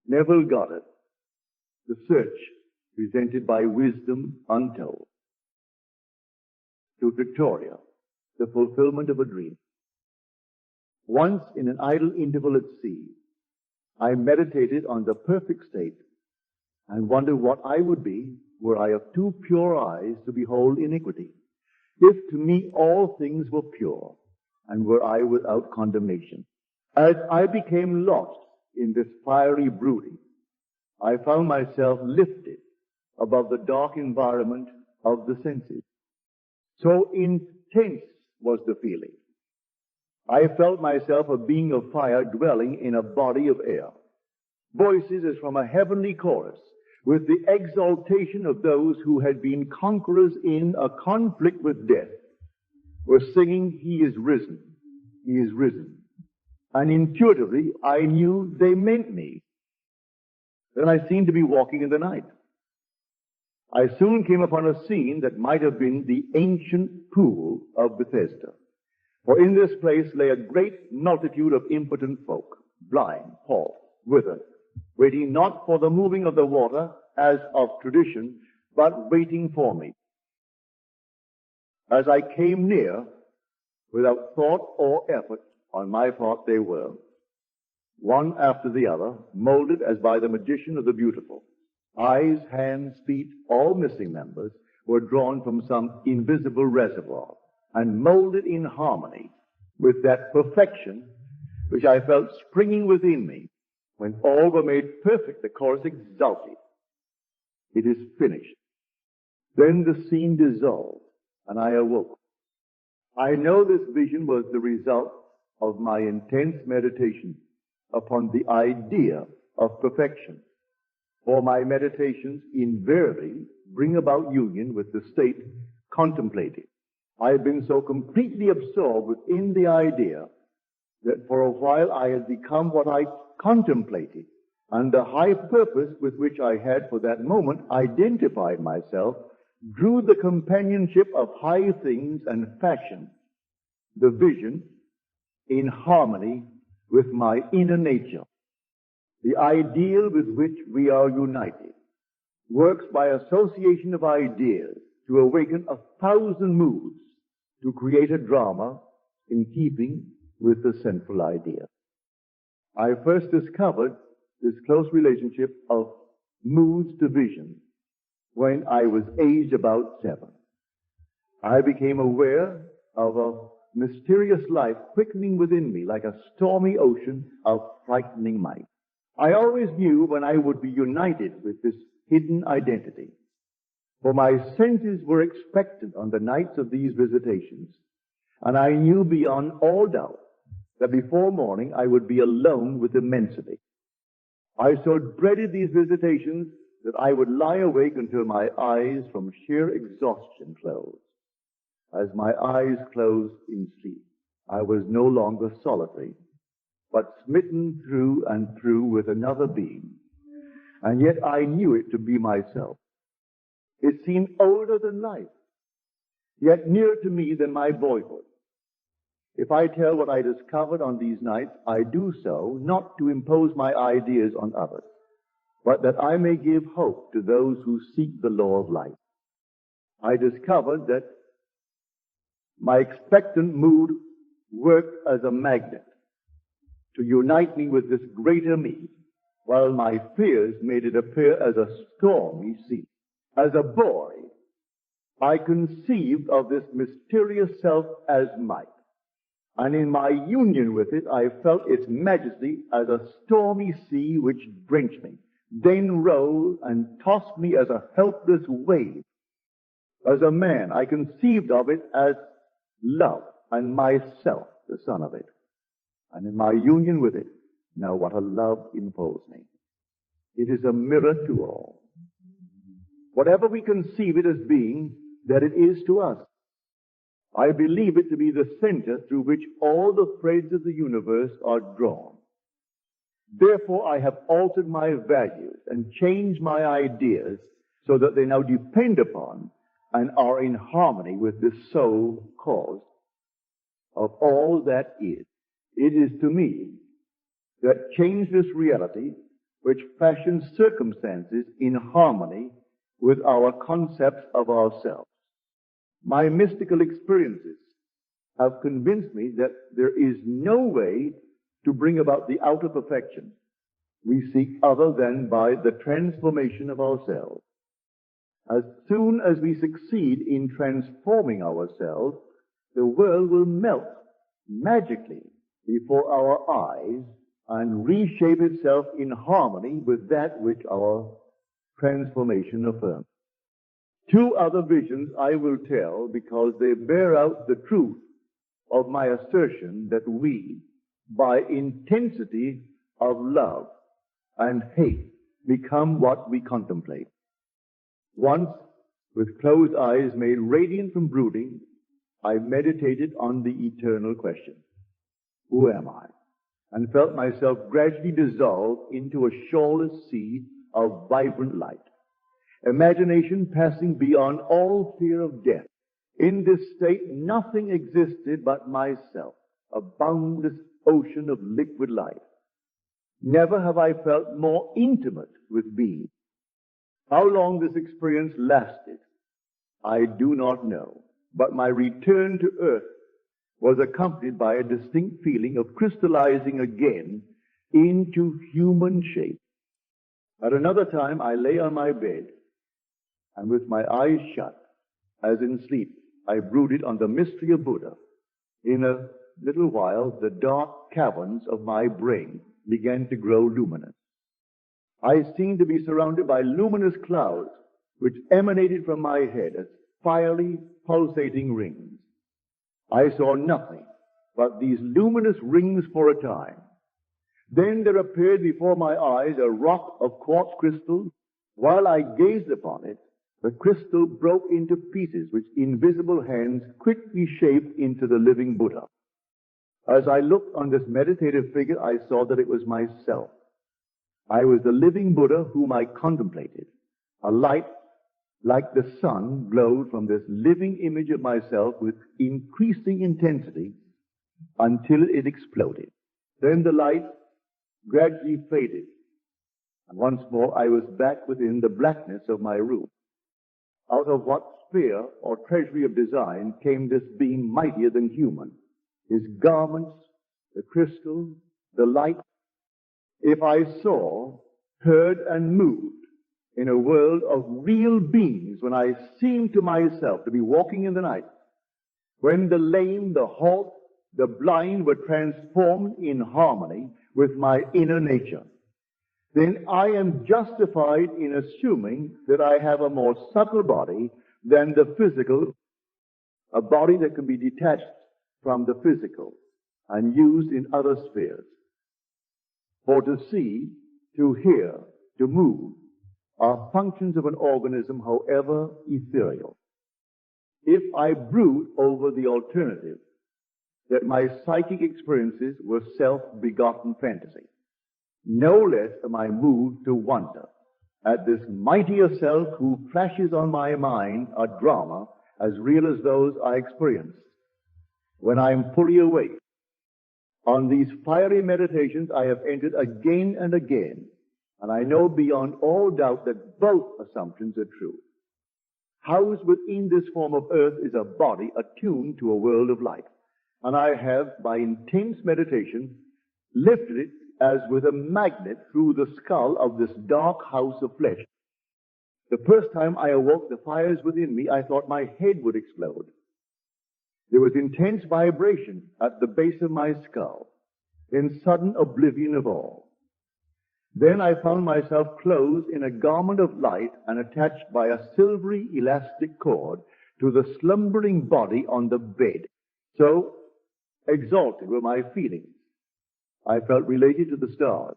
Neville Goddard, The Search, presented by Wisdom Untold. To Victoria, The Fulfillment of a Dream. Once in an idle interval at sea, I meditated on the perfect state and wondered what I would be were I of too pure eyes to behold iniquity. If to me all things were pure, and were I without condemnation. As I became lost in this fiery brooding, I found myself lifted above the dark environment of the senses. So intense was the feeling. I felt myself a being of fire dwelling in a body of air. Voices as from a heavenly chorus, with the exaltation of those who had been conquerors in a conflict with death, were singing, "He is risen, He is risen." And intuitively, I knew they meant me. Then I seemed to be walking in the night. I soon came upon a scene that might have been the ancient pool of Bethesda. For in this place lay a great multitude of impotent folk, blind, halt, withered, waiting not for the moving of the water as of tradition, but waiting for me. As I came near, without thought or effort on my part they were, one after the other, molded as by the magician of the beautiful. Eyes, hands, feet, all missing members, were drawn from some invisible reservoir and molded in harmony with that perfection which I felt springing within me. When all were made perfect, the chorus exulted. It is finished. Then the scene dissolved, and I awoke. I know this vision was the result of my intense meditation upon the idea of perfection. For my meditations invariably bring about union with the state contemplated. I have been so completely absorbed within the idea that for a while I had become what I contemplated, and the high purpose with which I had for that moment identified myself drew the companionship of high things and fashion, the vision in harmony with my inner nature. The ideal with which we are united works by association of ideas to awaken 1,000 moods to create a drama in keeping with the central idea. I first discovered this close relationship of moods to vision when I was aged about 7. I became aware of a mysterious life quickening within me like a stormy ocean of frightening might. I always knew when I would be united with this hidden identity, for my senses were expectant on the nights of these visitations, and I knew beyond all doubt that before morning I would be alone with immensity. I so dreaded these visitations that I would lie awake until my eyes from sheer exhaustion closed. As my eyes closed in sleep, I was no longer solitary, but smitten through and through with another being. And yet I knew it to be myself. It seemed older than life, yet nearer to me than my boyhood. If I tell what I discovered on these nights, I do so not to impose my ideas on others, but that I may give hope to those who seek the law of life. I discovered that my expectant mood worked as a magnet to unite me with this greater me, while my fears made it appear as a stormy sea. As a boy, I conceived of this mysterious self as might, and in my union with it, I felt its majesty as a stormy sea which drenched me, then rolled and tossed me as a helpless wave. As a man, I conceived of it as love, and myself the son of it. And in my union with it, now what a love imposed me. It is a mirror to all. Whatever we conceive it as being, that it is to us. I believe it to be the center through which all the threads of the universe are drawn. Therefore, I have altered my values and changed my ideas so that they now depend upon and are in harmony with the sole cause of all that is. It is to me that changeless reality which fashions circumstances in harmony with our concepts of ourselves. My mystical experiences have convinced me that there is no way to bring about the outer perfection we seek other than by the transformation of ourselves. As soon as we succeed in transforming ourselves, the world will melt magically before our eyes and reshape itself in harmony with that which our transformation affirms. Two other visions I will tell because they bear out the truth of my assertion that we, by intensity of love and hate, become what we contemplate. Once, with closed eyes made radiant from brooding, I meditated on the eternal question, who am I? And felt myself gradually dissolve into a shoreless sea of vibrant light. Imagination passing beyond all fear of death. In this state, nothing existed but myself, a boundless ocean of liquid light. Never have I felt more intimate with being. How long this experience lasted, I do not know, but my return to earth was accompanied by a distinct feeling of crystallizing again into human shape. At another time, I lay on my bed, and with my eyes shut, as in sleep, I brooded on the mystery of Buddha. In a little while, the dark caverns of my brain began to grow luminous. I seemed to be surrounded by luminous clouds, which emanated from my head as fiery, pulsating rings. I saw nothing but these luminous rings for a time. Then there appeared before my eyes a rock of quartz crystal. While I gazed upon it, the crystal broke into pieces which invisible hands quickly shaped into the living Buddha. As I looked on this meditative figure, I saw that it was myself. I was the living Buddha whom I contemplated. A light like the sun glowed from this living image of myself with increasing intensity until it exploded. Then the light gradually faded, and once more I was back within the blackness of my room. Out of what sphere or treasury of design came this being mightier than human? His garments, the crystal, the light. If I saw, heard, and moved in a world of real beings, when I seemed to myself to be walking in the night, when the lame, the halt, the blind were transformed in harmony with my inner nature, then I am justified in assuming that I have a more subtle body than the physical, a body that can be detached from the physical and used in other spheres. For to see, to hear, to move are functions of an organism, however ethereal. If I brood over the alternative, that my psychic experiences were self-begotten fantasy, no less am I moved to wonder at this mightier self who flashes on my mind a drama as real as those I experienced when I am fully awake. On these fiery meditations I have entered again and again, and I know beyond all doubt that both assumptions are true. Housed within this form of earth is a body attuned to a world of light, and I have, by intense meditation, lifted it as with a magnet through the skull of this dark house of flesh. The first time I awoke the fires within me, I thought my head would explode. There was intense vibration at the base of my skull, in sudden oblivion of all. Then I found myself clothed in a garment of light and attached by a silvery elastic cord to the slumbering body on the bed. So exalted were my feelings, I felt related to the stars.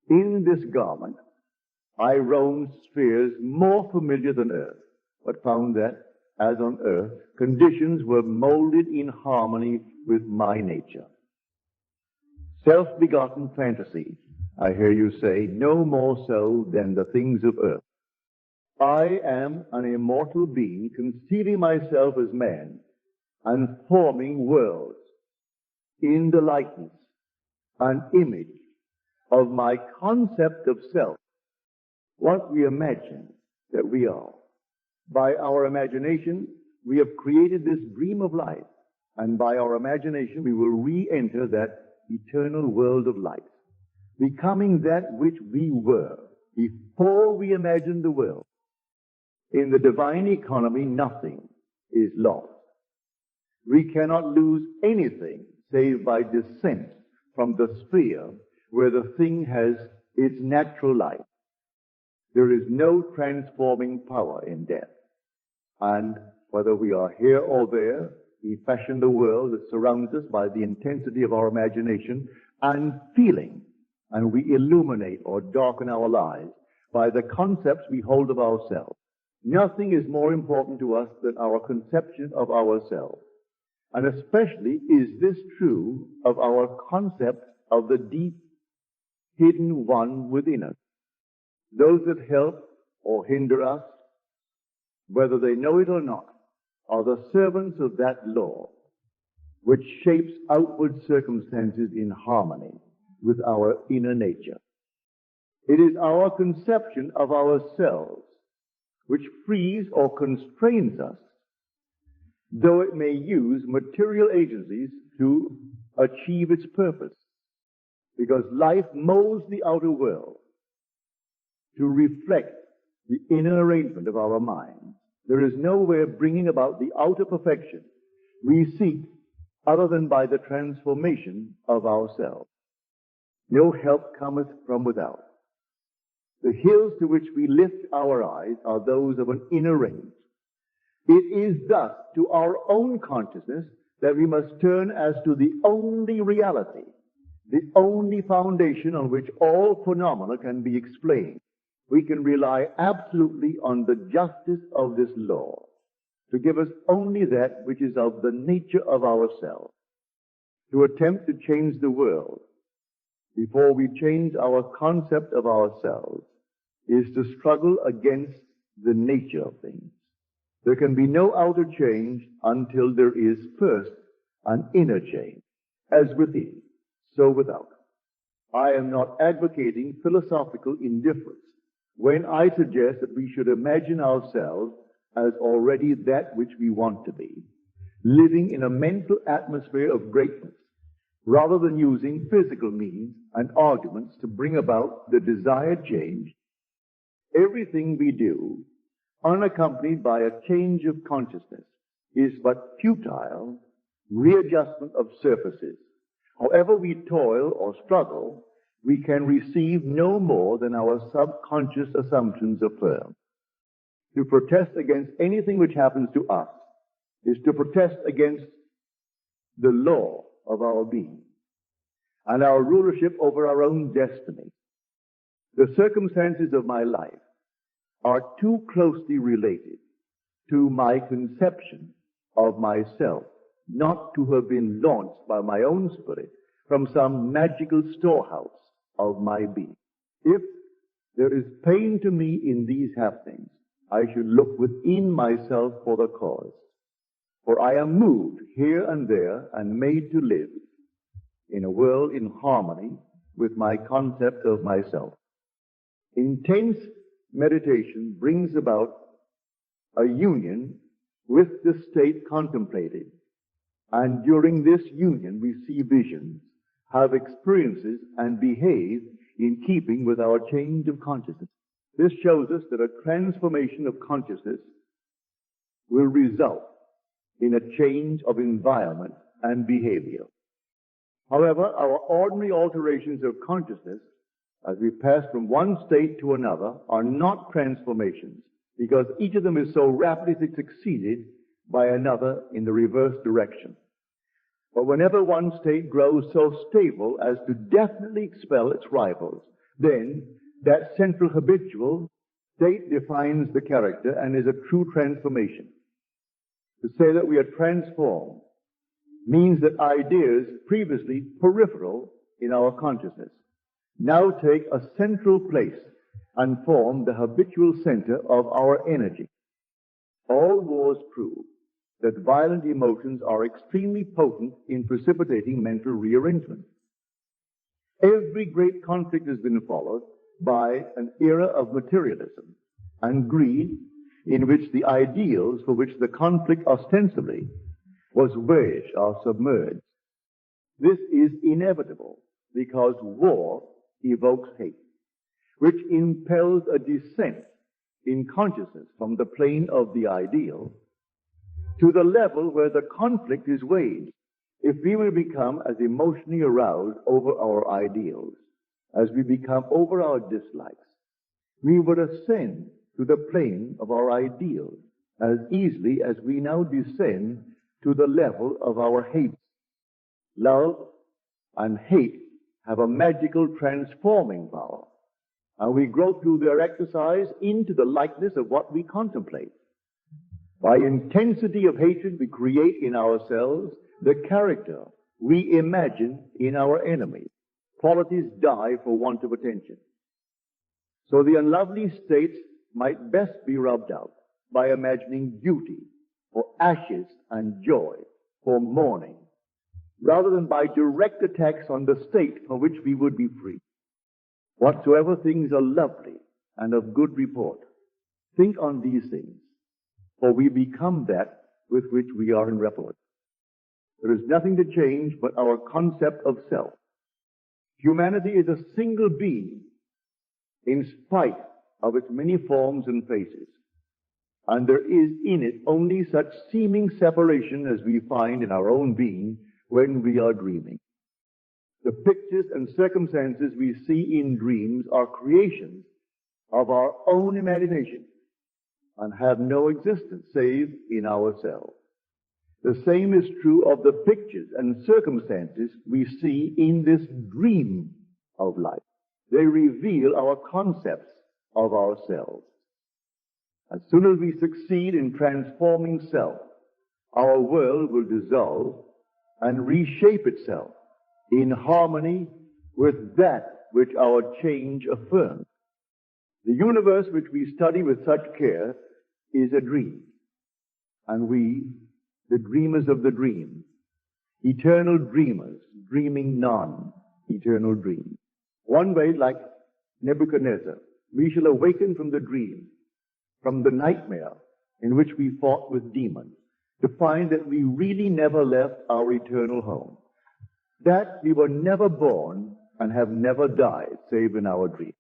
In this garment, I roamed spheres more familiar than earth, but found that, as on earth, conditions were molded in harmony with my nature. Self-begotten fantasies, I hear you say, no more so than the things of earth. I am an immortal being, conceiving myself as man and forming worlds in the likeness and image of my concept of self, what we imagine that we are. By our imagination, we have created this dream of life, and by our imagination, we will re-enter that eternal world of light, becoming that which we were before we imagined the world. In the divine economy, nothing is lost. We cannot lose anything save by descent from the sphere where the thing has its natural life. There is no transforming power in death. And whether we are here or there, we fashion the world that surrounds us by the intensity of our imagination and feeling, and we illuminate or darken our lives by the concepts we hold of ourselves. Nothing is more important to us than our conception of ourselves. And especially is this true of our concept of the deep, hidden one within us. Those that help or hinder us, whether they know it or not, are the servants of that law which shapes outward circumstances in harmony with our inner nature. It is our conception of ourselves which frees or constrains us, though it may use material agencies to achieve its purpose, because life molds the outer world to reflect the inner arrangement of our mind. There is no way of bringing about the outer perfection we seek other than by the transformation of ourselves. No help cometh from without. The hills to which we lift our eyes are those of an inner range. It is thus to our own consciousness that we must turn as to the only reality, the only foundation on which all phenomena can be explained. We can rely absolutely on the justice of this law to give us only that which is of the nature of ourselves. To attempt to change the world before we change our concept of ourselves is to struggle against the nature of things. There can be no outer change until there is first an inner change, as within, so without. I am not advocating philosophical indifference when I suggest that we should imagine ourselves as already that which we want to be, living in a mental atmosphere of greatness, rather than using physical means and arguments to bring about the desired change. Everything we do, unaccompanied by a change of consciousness, is but futile readjustment of surfaces. However we toil or struggle, we can receive no more than our subconscious assumptions affirm. To protest against anything which happens to us is to protest against the law of our being and our rulership over our own destiny. The circumstances of my life are too closely related to my conception of myself not to have been launched by my own spirit from some magical storehouse of my being. If there is pain to me in these happenings, I should look within myself for the cause. For I am moved here and there and made to live in a world in harmony with my concept of myself. Intense meditation brings about a union with the state contemplated. And during this union, we see visions, have experiences, and behave in keeping with our change of consciousness. This shows us that a transformation of consciousness will result in a change of environment and behavior. However, our ordinary alterations of consciousness as we pass from one state to another are not transformations, because each of them is so rapidly succeeded by another in the reverse direction. But whenever one state grows so stable as to definitely expel its rivals, then that central habitual state defines the character and is a true transformation. To say that we are transformed means that ideas previously peripheral in our consciousness now take a central place and form the habitual center of our energy. All wars prove that violent emotions are extremely potent in precipitating mental rearrangement. Every great conflict has been followed by an era of materialism and greed in which the ideals for which the conflict ostensibly was waged are submerged. This is inevitable because war evokes hate, which impels a descent in consciousness from the plane of the ideal to the level where the conflict is waged. If we will become as emotionally aroused over our ideals as we become over our dislikes, we would ascend to the plane of our ideals as easily as we now descend to the level of our hates. Love and hate have a magical transforming power, and we grow through their exercise into the likeness of what we contemplate. By intensity of hatred, we create in ourselves the character we imagine in our enemy. Qualities die for want of attention. So the unlovely states might best be rubbed out by imagining beauty, or ashes and joy, for mourning, rather than by direct attacks on the state for which we would be free. Whatsoever things are lovely and of good report, think on these things, for we become that with which we are in rapport. There is nothing to change but our concept of self. Humanity is a single being in spite of its many forms and faces, and there is in it only such seeming separation as we find in our own being when we are dreaming. The pictures and circumstances we see in dreams are creations of our own imagination and have no existence save in ourselves. The same is true of the pictures and circumstances we see in this dream of life. They reveal our concepts of ourselves. As soon as we succeed in transforming self, our world will dissolve and reshape itself in harmony with that which our change affirms. The universe which we study with such care is a dream, and we, the dreamers of the dream, eternal dreamers, dreaming non-eternal dreams. One way, like Nebuchadnezzar, we shall awaken from the dream, from the nightmare in which we fought with demons, to find that we really never left our eternal home, that we were never born and have never died save in our dream.